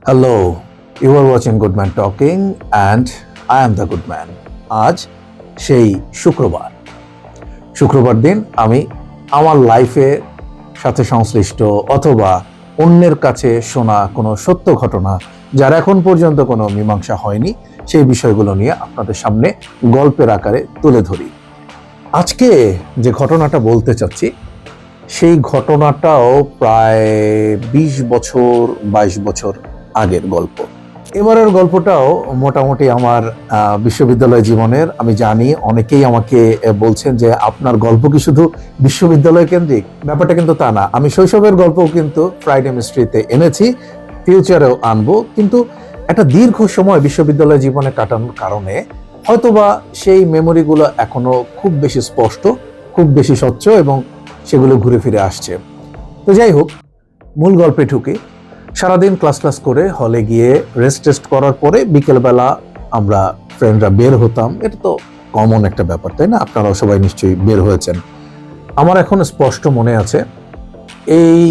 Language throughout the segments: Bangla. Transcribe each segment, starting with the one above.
Hello, you are watching good man talking and I am the good man. আজ সেই শুক্রবার দিন আমি আমার লাইফের সাথে সংশ্লিষ্ট অথবা অন্যের কাছে শোনা কোনো সত্য ঘটনা যার এখন পর্যন্ত কোনো মীমাংসা হয়নি সেই বিষয়গুলো নিয়ে আপনাদের সামনে গল্পের আকারে তুলে ধরি। আজকে যে ঘটনাটা বলতে চাচ্ছি সেই ঘটনাটাও প্রায় 22 বছর আগের গল্প। এবারের গল্পটাও মোটামুটি আমার বিশ্ববিদ্যালয় জীবনের। আমি জানি অনেকেই আমাকে বলছেন যে আপনার গল্প কি শুধু বিশ্ববিদ্যালয় কেন্দ্রিক? ব্যাপারটা কিন্তু তা না। আমি শৈশবের গল্পও কিন্তু ফ্রাইডে মিস্ট্রিতে এনেছি, ফিউচারেও আনবো, কিন্তু একটা দীর্ঘ সময় বিশ্ববিদ্যালয় জীবনে কাটানোর কারণে হয়তোবা সেই মেমোরিগুলো এখনো খুব বেশি স্পষ্ট, খুব বেশি স্বচ্ছ এবং সেগুলো ঘুরে ফিরে আসছে। তো যাই হোক, মূল গল্পে ঢুকে সারাদিন ক্লাস করে হলে গিয়ে রেস্ট করার পরে বিকেলবেলা আমরা ফ্রেন্ডরা বের হতাম। এটা তো কমন একটা ব্যাপার, তাই না? আপনারাও সবাই নিশ্চয়ই বের হয়েছেন। আমার এখন স্পষ্ট মনে আছে, এই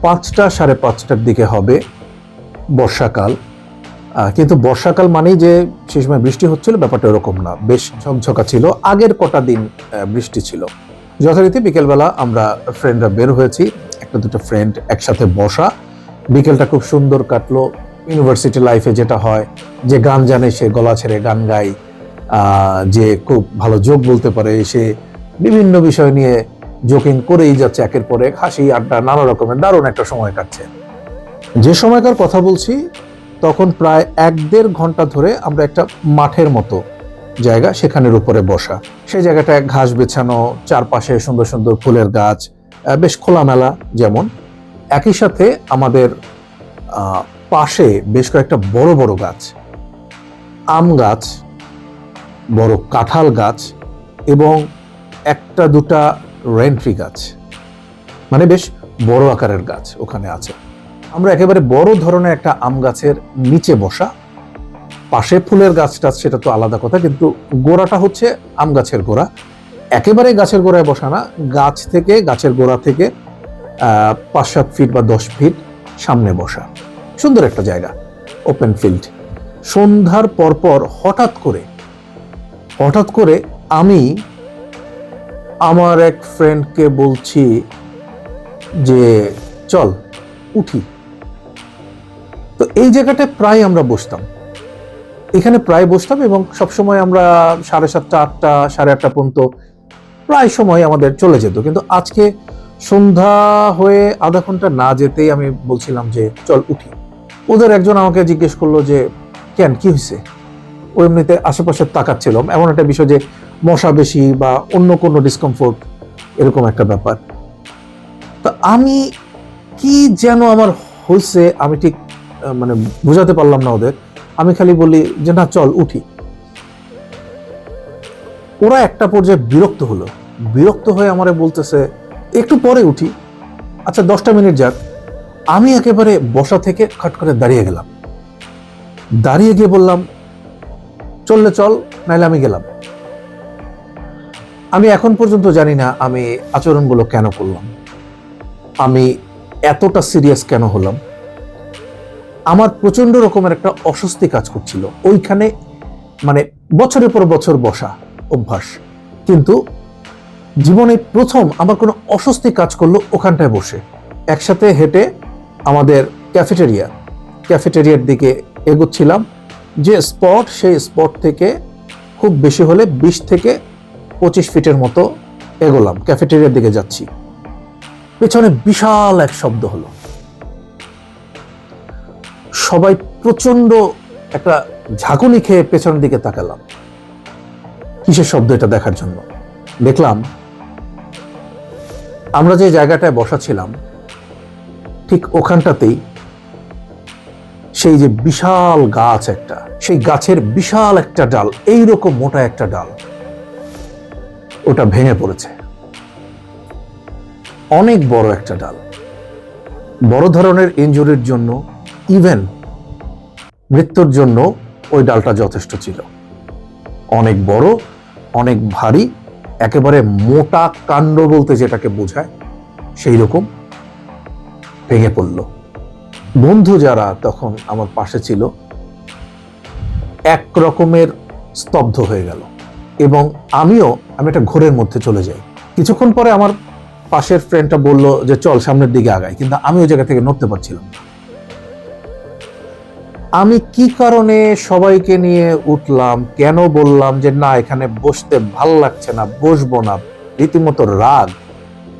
5টা সাড়ে 5টার দিকে হবে, বর্ষাকাল। কিন্তু বর্ষাকাল মানেই যে সেই সময় বৃষ্টি হচ্ছিল ব্যাপারটা এরকম না, বেশ ঝকঝকা ছিল। আগের কটা দিন বৃষ্টি ছিল। যথারীতি বিকেলবেলা আমরা ফ্রেন্ডরা বের হয়েছি, একটা দুটো ফ্রেন্ড একসাথে বসা। বিকেলটা খুব সুন্দর কাটলো। ইউনিভার্সিটি লাইফে যেটা হয়, যে গান জানে সে গলা ছেড়ে গান গায়, যে খুব ভালো জোক বলতে পারে সে বিভিন্ন বিষয় নিয়ে জোকিং করেই যাচ্ছে, একের পর এক হাসি আড্ডা নানা রকমের দারুণ একটা সময় কাটছে। যে সময়কার কথা বলছি তখন প্রায় 1-1.5 ঘন্টা ধরে আমরা একটা মাঠের মতো জায়গা, সেখানের উপরে বসা। সেই জায়গাটায় ঘাস বেছানো, চারপাশে সুন্দর সুন্দর ফুলের গাছ, বেশ খোলামেলা যেমন। একই সাথে আমাদের পাশে বেশ কয়েকটা বড় বড় গাছ, আম গাছ, বড় কাঁঠাল গাছ এবং একটা দুটা রেন্ট্রি গাছ, মানে বেশ বড় আকারের গাছ ওখানে আছে। আমরা একেবারে বড় ধরনের একটা আম গাছের নিচে বসা। পাশে ফুলের গাছটা সেটা তো আলাদা কথা, কিন্তু গোড়াটা হচ্ছে আম গাছের গোড়া। একেবারে গাছের গোড়ায় বসা না, গাছের গোড়া থেকে 5-7 ফিট বা 10 ফিট সামনে বসা। সুন্দর একটা জায়গা, ওপেন ফিল্ড। সন্ধ্যার পরপর হঠাৎ করে আমি আমার এক ফ্রেন্ডকে বলছি যে চল উঠি। তো এই জায়গাটায় প্রায় আমরা বসতাম, এখানে প্রায় বসতাম এবং সবসময় আমরা 7:30, 8টা, 8:30 পর্যন্ত প্রায় সময় আমাদের চলে যেত। কিন্তু আজকে সন্ধ্যা হয়ে আধা ঘন্টা না যেতেই আমি বলছিলাম যে চল উঠি। ওদের একজন আমাকে জিজ্ঞেস করলো যে কেন, কি হয়েছে? ও এমনিতে আশেপাশে তাকাচ্ছিল, এমন একটা বিষয় যে মশা বেশি বা অন্য কোনো ডিসকমফোর্ট, এরকম একটা ব্যাপার। তো আমি কি যেন আমার হয়েছে, আমি ঠিক মানে বোঝাতে পারলাম না ওদের। আমি খালি বলি যে না চল উঠি। ওরা একটা পর্যায়ে বিরক্ত হয়ে আমারে বলতেছে একটু পরে উঠি, আচ্ছা 10টা মিনিট যাক। আমি একেবারে বসা থেকে খাট করে দাঁড়িয়ে গেলাম, দাঁড়িয়ে গিয়ে বললাম চললে চল, নাইলে আমি গেলাম। আমি এখন পর্যন্ত জানি না আমি আচরণগুলো কেন করলাম, আমি এতটা সিরিয়াস কেন হলাম। আমার প্রচন্ড রকমের একটা অস্বস্তি কাজ করছিল ওইখানে, মানে বছরের পর বছর বসা অভ্যাস, কিন্তু জীবনে প্রথম আমার কোনো অস্বস্তি কাজ করলো ওখানটায় বসে। একসাথে হেঁটে আমাদের ক্যাফেটেরিয়ার দিকে এগোচ্ছিলাম। যে স্পট, সেই স্পট থেকে খুব বেশি হলে 20 থেকে 25 ফিটের মতো এগোলাম, ক্যাফেটেরিয়ার দিকে যাচ্ছি। পেছনে বিশাল এক শব্দ হলো, সবাই প্রচন্ড একটা ঝাঁকুনি খেয়ে পেছনের দিকে তাকালাম কিসের শব্দ এটা দেখার জন্য। দেখলাম আমরা যে জায়গাটায় বসা ছিলাম ঠিক ওখানটাতেই সেই যে বিশাল গাছ একটা, সেই গাছের বিশাল একটা ডাল, এইরকম মোটা একটা ডাল, ওটা ভেঙে পড়েছে। অনেক বড় একটা ডাল, বড় ধরনের ইনজুরির জন্য, ইভেন মৃত্যুর জন্য ওই ডালটা যথেষ্ট ছিল। অনেক বড়, অনেক ভারী, একেবারে মোটা কাণ্ড বলতে যেটাকে বোঝায় সেই রকম ভেঙে পড়ল। বন্ধু যারা তখন আমার পাশে ছিল এক রকমের স্তব্ধ হয়ে গেল, এবং আমি একটা ঘোরের মধ্যে চলে যাই। কিছুক্ষণ পরে আমার পাশের ফ্রেন্ডটা বলল যে চল সামনের দিকে আগাই, কিন্তু আমি ওই জায়গা থেকে নড়তে পারছিলাম না। আমি কি কারণে সবাইকে নিয়ে উঠলাম, কেন বললাম যে না এখানে বসতে ভাল লাগছে না, বসবো না, রীতিমতো রাগ,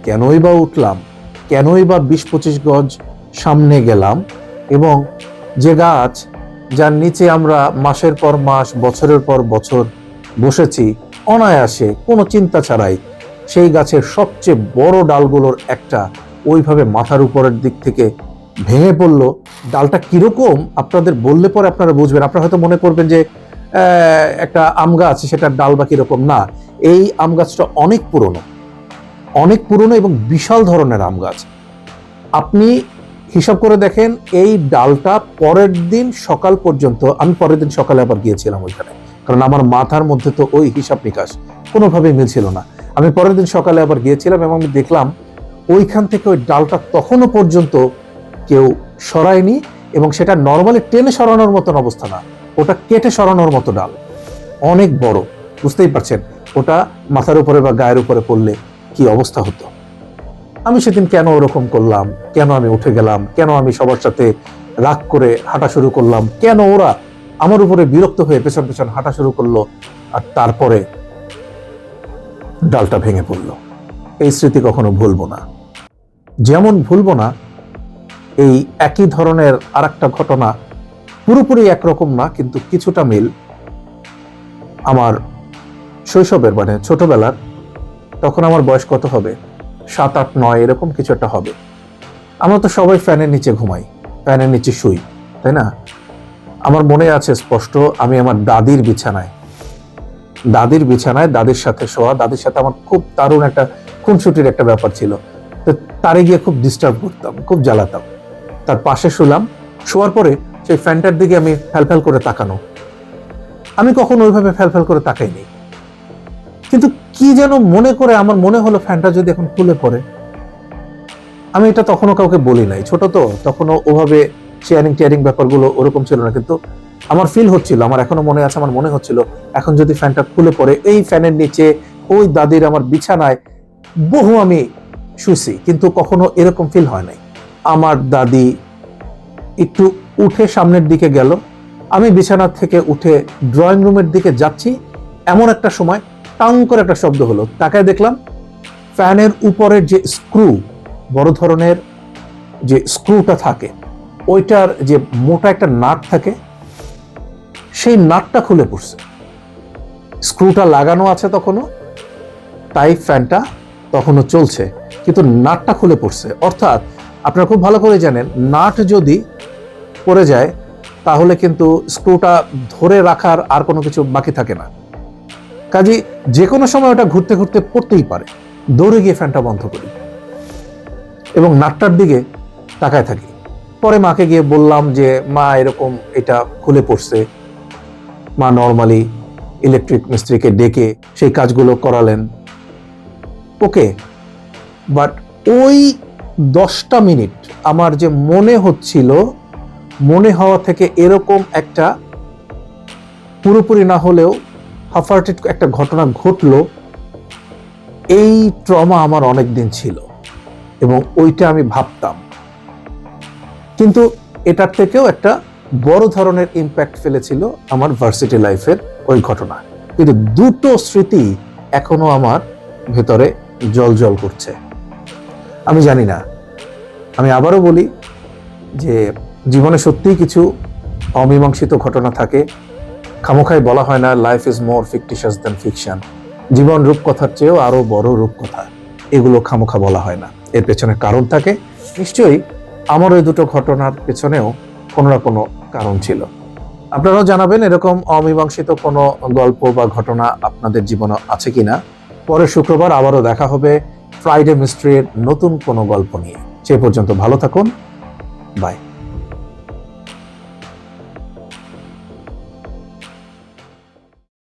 কেনই বা উঠলাম, কেনই বা 20-25 গজ সামনে গেলাম, এবং যে গাছ যার নিচে আমরা মাসের পর মাস, বছরের পর বছর বসেছি অনায়াসে কোনো চিন্তা ছাড়াই, সেই গাছের সবচেয়ে বড় ডালগুলোর একটা ওইভাবে মাথার উপরের দিক থেকে ভেঙে পড়লো। ডালটা কিরকম আপনাদের বললে পরে আপনারা বুঝবেন। আপনারা হয়তো মনে করবেন যে একটা আম গাছ, সেটার ডাল বা কিরকম, না, এই আম গাছটা অনেক পুরনো এবং বিশাল ধরনের আম গাছ। আপনি হিসাব করে দেখেন, এই ডালটা পরের দিন সকাল পর্যন্ত, আমি পরের দিন সকালে আবার গিয়েছিলাম ওইখানে, কারণ আমার মাথার মধ্যে তো ওই হিসাব নিকাশ কোনোভাবেই মিলছিল না। আমি পরের দিন সকালে আবার গিয়েছিলাম এবং আমি দেখলাম ওইখান থেকে ওই ডালটা তখনও পর্যন্ত কেউ সরায়নি, এবং সেটা নর্মালি টেনে সরানোর মতন অবস্থা না, ওটা কেটে সরানোর মতো ডাল, অনেক বড়। বুঝতেই পারছেন ওটা মাথার উপরে বা গায়ের উপরে পড়লে কি অবস্থা হতো। আমি সেদিন কেন ওরকম করলাম, কেন আমি উঠে গেলাম, কেন আমি সবার সাথে রাগ করে হাঁটা শুরু করলাম, কেন ওরা আমার উপরে বিরক্ত হয়ে পেছন পেছন হাঁটা শুরু করলো, আর তারপরে ডালটা ভেঙে পড়লো। এই স্মৃতি কখনো ভুলবো না। যেমন ভুলবো না এই একই ধরনের আরেকটা ঘটনা, পুরোপুরি একরকম না কিন্তু কিছুটা মিল, আমার শৈশবের, মানে ছোটবেলার, তখন আমার বয়স কত হবে, 7, 8, 9 এরকম কিছু একটা হবে। আমরা তো সবাই ফ্যানের নিচে ঘুমাই, ফ্যানের নিচে শুই, তাই না? আমার মনে আছে স্পষ্ট, আমি আমার দাদির বিছানায়, দাদির সাথে শোয়া, দাদির সাথে আমার খুব দারুণ একটা খুনসুটির একটা ব্যাপার ছিল। তো তারে গিয়ে খুব ডিস্টার্ব করতাম, খুব জ্বালাতাম। তার পাশে শুলাম, শোয়ার পরে সেই ফ্যানটার দিকে আমি ফ্যালফ্যাল করে তাকানো। আমি কখনো ওইভাবে ফ্যালফ্যাল করে তাকাইনি, কিন্তু কি যেন মনে করে আমার মনে হলো ফ্যানটা যদি এখন খুলে পড়ে। আমি এটা তখনও কাউকে বলি নাই, ছোট তো, তখনও ওভাবে শেয়ারিং ব্যাপারগুলো ওরকম ছিল না, কিন্তু আমার ফিল হচ্ছিল, আমার এখনো মনে আছে, আমার মনে হচ্ছিল এখন যদি ফ্যানটা খুলে পড়ে, এই ফ্যানের নিচে ওই দাদির আমার বিছানায় বহু আমি শুইছি, কিন্তু কখনো এরকম ফিল হয় নাই। আমার দাদি একটু উঠে সামনের দিকে গেল, আমি বিছানা থেকে উঠে ড্রয়িং রুমের দিকে যাচ্ছি, এমন একটা সময় টাং করে একটা শব্দ হলো। তাকায় দেখলাম ফ্যানের উপরের যে স্ক্রু, বড় ধরনের যে স্ক্রুটা থাকে, ওইটার যে মোটা একটা নাট থাকে, সেই নাটটা খুলে পড়ছে। স্ক্রুটা লাগানো আছে তখনও, তাই ফ্যানটা তখনও চলছে, কিন্তু নাটটা খুলে পড়ছে। অর্থাৎ আপনারা খুব ভালো করে জানেন, নাট যদি পড়ে যায় তাহলে কিন্তু স্ক্রুটা ধরে রাখার আর কোনো কিছু বাকি থাকে না। কাজে যে কোনো সময় ওটা ঘুরতে ঘুরতে পড়তেই পারে। দৌড়ে গিয়ে ফ্যানটা বন্ধ করি এবং নাটটার দিকে তাকায় থাকি। পরে মাকে গিয়ে বললাম যে মা এরকম এটা খুলে পড়ছে। মা নর্মালি ইলেকট্রিক মিস্ত্রিকে ডেকে সেই কাজগুলো করালেন, ওকে। বাট ওই 10টা মিনিট আমার যে মনে হচ্ছিল, মনে হওয়া থেকে এরকম একটা পুরোপুরি না হলেও হাফার্টেড একটা ঘটনা ঘটলো, এই ট্রমা আমার অনেক দিন ছিল এবং ওইটা আমি ভাবতাম। কিন্তু এটার থেকেও একটা বড় ধরনের ইম্প্যাক্ট ফেলেছিল আমার ভার্সিটি লাইফের ওই ঘটনা। কিন্তু দুটো স্মৃতি এখনো আমার ভেতরে জ্বল করছে। আমি জানি না, আমি আবারও বলি যে জীবনে সত্যিই কিছু অমীমাংসিত ঘটনা থাকে। খামোখাই বলা হয় না, life is more fictitious than fiction. জীবন রূপকথার চেয়েও আরো বড় রূপকথা, এগুলো খামোখা বলা হয় না, এর পেছনে কারণ থাকে। নিশ্চয়ই আমার ওই দুটো ঘটনার পেছনেও কোনো না কোনো কারণ ছিল। আপনারাও জানাবেন এরকম অমীমাংসিত কোনো গল্প বা ঘটনা আপনাদের জীবনে আছে কিনা। পরের শুক্রবার আবারও দেখা হবে ফ্রাইডে মিস্ট্রির নতুন কোনো গল্প নিয়ে। সে পর্যন্ত ভালো থাকুন, বাই।